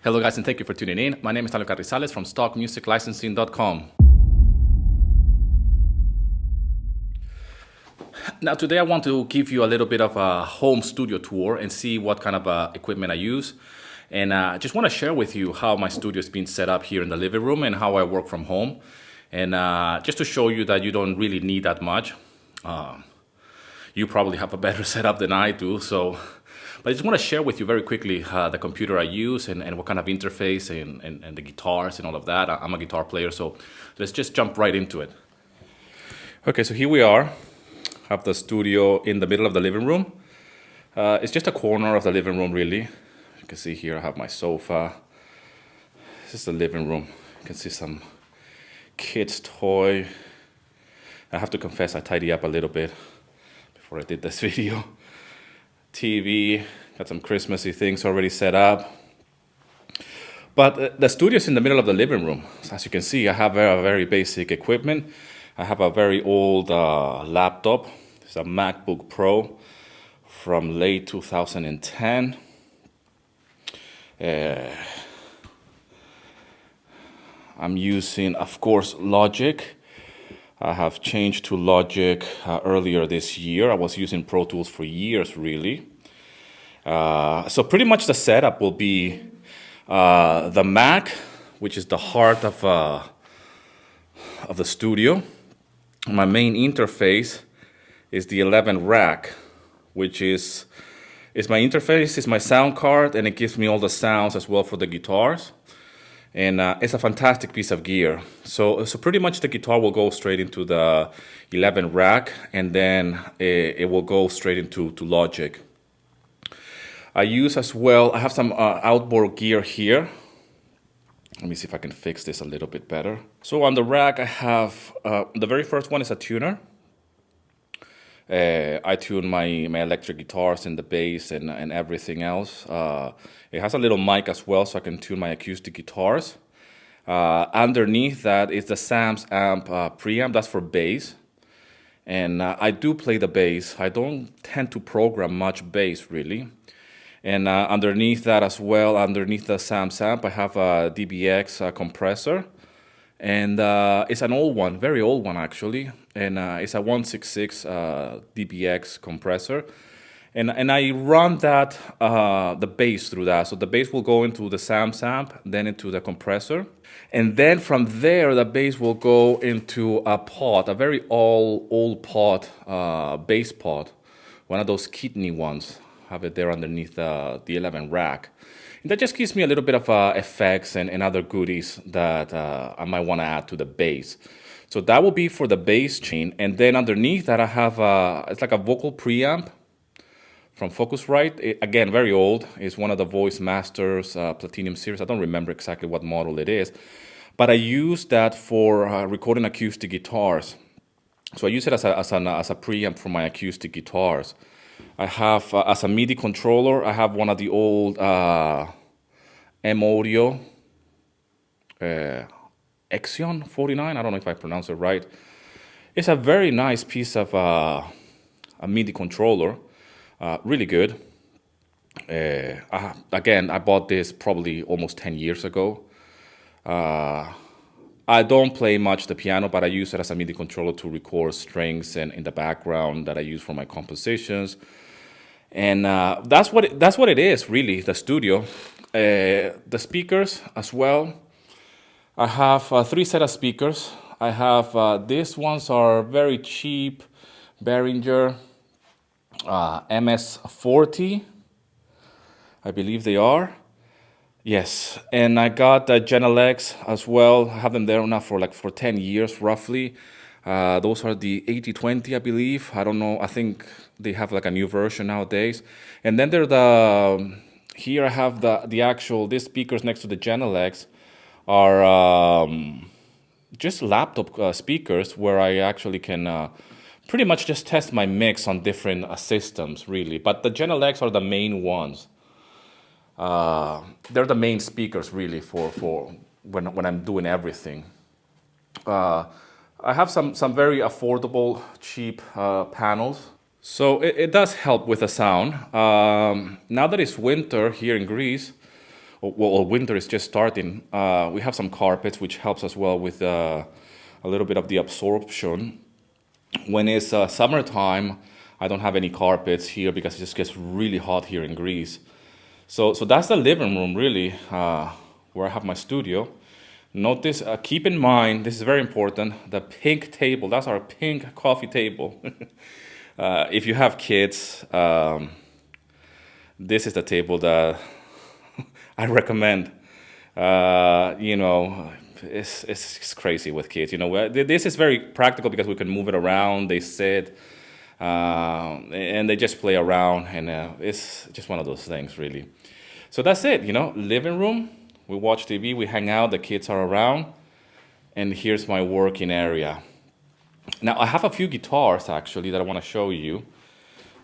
Hello guys, and thank you for tuning in. My name is Talo Carrizales from stockmusiclicensing.com. Now today I want to give you a little bit of a home studio tour and see what kind of equipment I use. And I just want to share with you how my studio is being set up here in the living room and how I work from home. And just to show you that you don't really need that much. You probably have a better setup than I do. But I just want to share with you very quickly the computer I use and what kind of interface and the guitars and all of that. I'm a guitar player, so let's just jump right into it. Okay, so here we are. Have the studio in the middle of the living room. It's just a corner of the living room, really. You can see here I have my sofa. This is the living room. You can see some kids' toy. I have to confess I tidy up a little bit before I did this video. TV, got some Christmassy things already set up. But the studio's in the middle of the living room. So as you can see, I have very basic equipment. I have a very old laptop. It's a MacBook Pro from late 2010. I'm using, of course, Logic. I have changed to Logic earlier this year. I was using Pro Tools for years, really. So pretty much the setup will be the Mac, which is the heart of the studio. My main interface is the 11 rack, which is my interface, is my sound card, and it gives me all the sounds as well for the guitars. And it's a fantastic piece of gear. So pretty much the guitar will go straight into the 11 rack, and then it will go straight into Logic. I use as well, I have some outboard gear here. Let me see if I can fix this a little bit better. So on the rack I have, the very first one is a tuner. I tune my electric guitars and the bass and everything else. It has a little mic as well, so I can tune my acoustic guitars. Underneath that is the Sam's amp preamp. That's for bass. And I do play the bass. I don't tend to program much bass, really. And underneath that as well, underneath the Sam's amp, I have a DBX compressor. And it's an old one, very old one actually, and it's a 166 dBx compressor, and I run that the bass through that. So the bass will go into the Sam's amp, then into the compressor, and then from there the bass will go into a pot, a very old pot, bass pot, one of those kidney ones. Have it there underneath the 11 rack. And that just gives me a little bit of effects and other goodies that I might want to add to the bass. So that will be for the bass chain. And then underneath that I have, it's like a vocal preamp from Focusrite. Again, very old. It's one of the Voice Masters Platinum series. I don't remember exactly what model it is. But I use that for recording acoustic guitars. So I use it as a preamp for my acoustic guitars. I have, as a MIDI controller, I have one of the old M-Audio Exion 49. I don't know if I pronounce it right. It's a very nice piece of a MIDI controller, really good. Again, I bought this probably almost 10 years ago. I don't play much the piano, but I use it as a MIDI controller to record strings and in the background that I use for my compositions. And that's what it is, really, the studio. The speakers as well. I have 3 sets of speakers. I have, these ones are very cheap, Behringer MS-40, I believe they are. Yes, and I got the Genelecs as well. I have them there now for 10 years, roughly. Those are the 8020, I believe. I don't know. I think they have a new version nowadays. And then here I have these speakers next to the Genelecs are just laptop speakers where I actually can pretty much just test my mix on different systems, really. But the Genelecs are the main ones. They're the main speakers, really, for when I'm doing everything. I have some very affordable, cheap panels. So it does help with the sound. Now that it's winter here in Greece, well, winter is just starting. We have some carpets, which helps as well with a little bit of the absorption. When it's summertime, I don't have any carpets here because it just gets really hot here in Greece. So that's the living room, really, where I have my studio. Notice, keep in mind, this is very important, the pink table, that's our pink coffee table. If you have kids, this is the table that I recommend. You know, it's crazy with kids. You know, this is very practical because we can move it around. They sit and they just play around, and it's just one of those things, really. So that's it. You know, living room. We watch TV. We hang out. The kids are around, and here's my working area. Now I have a few guitars actually that I want to show you.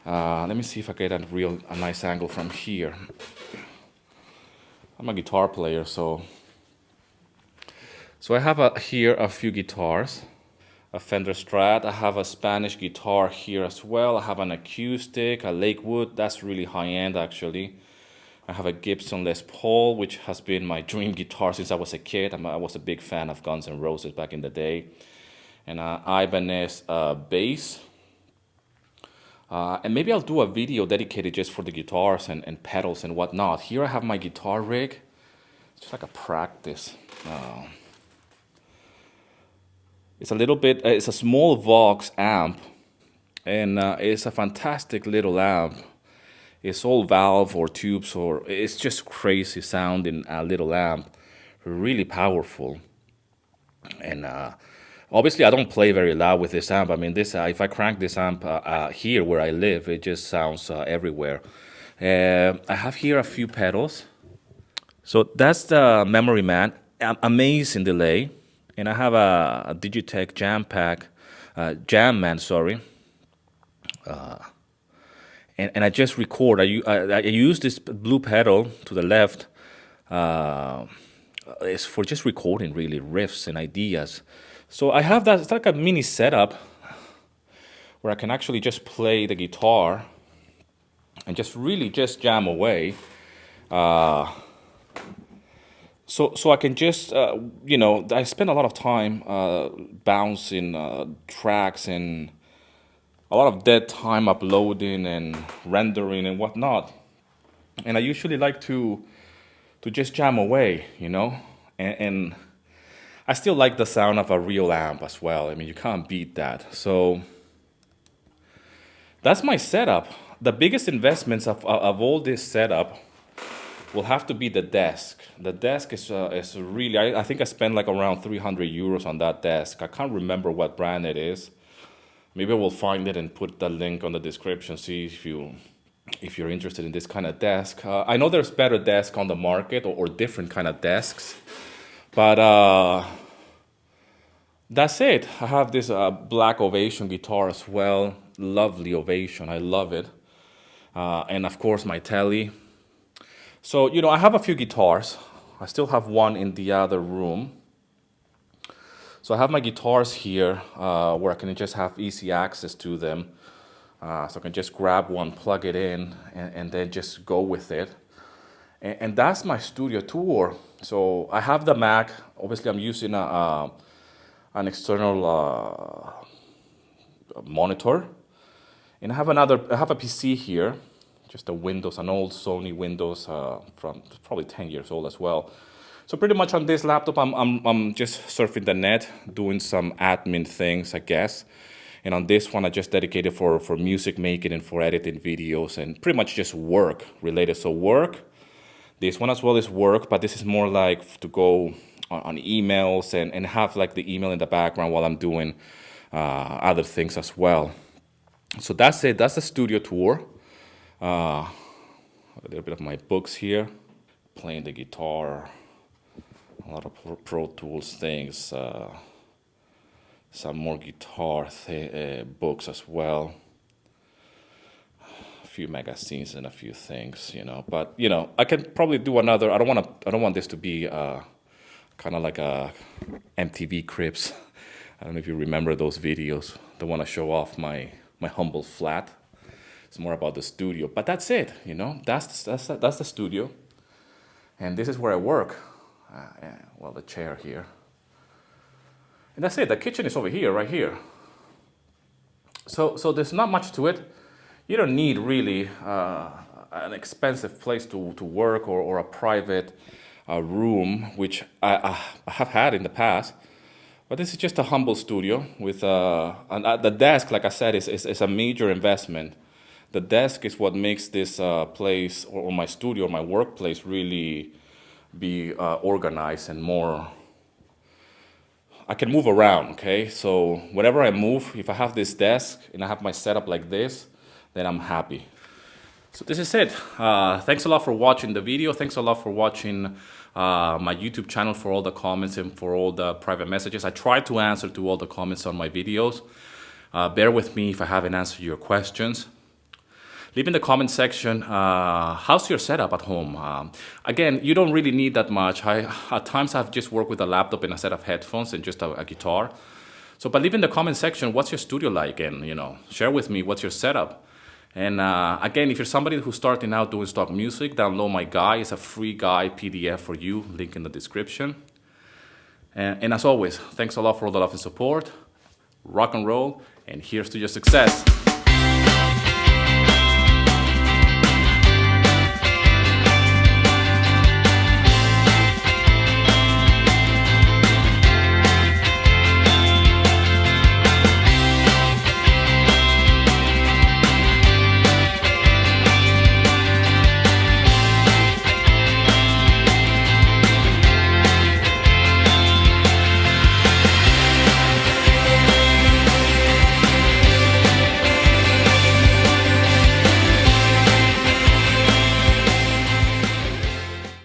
Let me see if I get a nice angle from here. I'm a guitar player, so I have here a few guitars. A Fender Strat. I have a Spanish guitar here as well. I have an acoustic, a Lakewood. That's really high end actually. I have a Gibson Les Paul, which has been my dream guitar since I was a kid. I was a big fan of Guns N' Roses back in the day. And Ibanez bass. And maybe I'll do a video dedicated just for the guitars and pedals and whatnot. Here I have my guitar rig. It's just like a practice. It's a little bit, it's a small Vox amp. And it's a fantastic little amp. It's all valve or tubes, or it's just crazy sounding little amp. Really powerful. And obviously, I don't play very loud with this amp. I mean, this if I crank this amp here where I live, it just sounds everywhere. I have here a few pedals. So that's the Memory Man. Amazing delay. And I have a Digitech Jam Man, sorry. And I just record. I use this blue pedal to the left. It's for just recording, really, riffs and ideas. So I have that. It's like a mini setup where I can actually just play the guitar and just really just jam away. So I can just, you know, I spend a lot of time bouncing tracks and a lot of dead time uploading and rendering and whatnot. And I usually like to just jam away, you know. And I still like the sound of a real amp as well. I mean, you can't beat that. So that's my setup. The biggest investments of all this setup will have to be the desk. The desk is really, I think I spent like around 300 euros on that desk. I can't remember what brand it is. Maybe we'll find it and put the link on the description, see if you're interested in this kind of desk. I know there's better desks on the market or different kind of desks. But that's it. I have this black Ovation guitar as well. Lovely Ovation. I love it. And of course my telly. So, you know, I have a few guitars. I still have one in the other room. So I have my guitars here where I can just have easy access to them. So I can just grab one, plug it in, and then just go with it. And that's my studio tour. So I have the Mac. Obviously, I'm using an external monitor. And I have a PC here, just a Windows, an old Sony Windows from probably 10 years old as well. So pretty much on this laptop, I'm just surfing the net, doing some admin things, I guess. And on this one, I just dedicated for music making and for editing videos and pretty much just work related. So work, this one as well is work, but this is more like to go on emails and have like the email in the background while I'm doing other things as well. So that's it. That's the studio tour. A little bit of my books here, playing the guitar, a lot of Pro Tools things, some more guitar books as well, a few magazines and a few things, you know. But you know, I can probably do another. I don't want this to be kind of like a MTV Cribs. I don't know if you remember those videos. Don't want to show off my humble flat. It's more about the studio, but that's it. You know, that's the studio. And this is where I work. Well, the chair here. And that's it. The kitchen is over here, right here. So there's not much to it. You don't need really an expensive place to work or a private room, which I have had in the past. But this is just a humble studio with and the desk, like I said, is a major investment. The desk is what makes this place or my studio or my workplace really be organized and more. I can move around, okay? So whenever I move, if I have this desk and I have my setup like this, then I'm happy. So this is it. Thanks a lot for watching the video. Thanks a lot for watching my YouTube channel, for all the comments and for all the private messages. I try to answer to all the comments on my videos. Bear with me if I haven't answered your questions. Leave in the comment section, how's your setup at home? Again, you don't really need that much. At times I've just worked with a laptop and a set of headphones and just a guitar. So, but leave in the comment section, what's your studio like? And, share with me what's your setup. And again, if you're somebody who's starting out doing stock music, download my guide. It's a free guide PDF for you, link in the description. And as always, thanks a lot for all the love and support. Rock and roll, and here's to your success.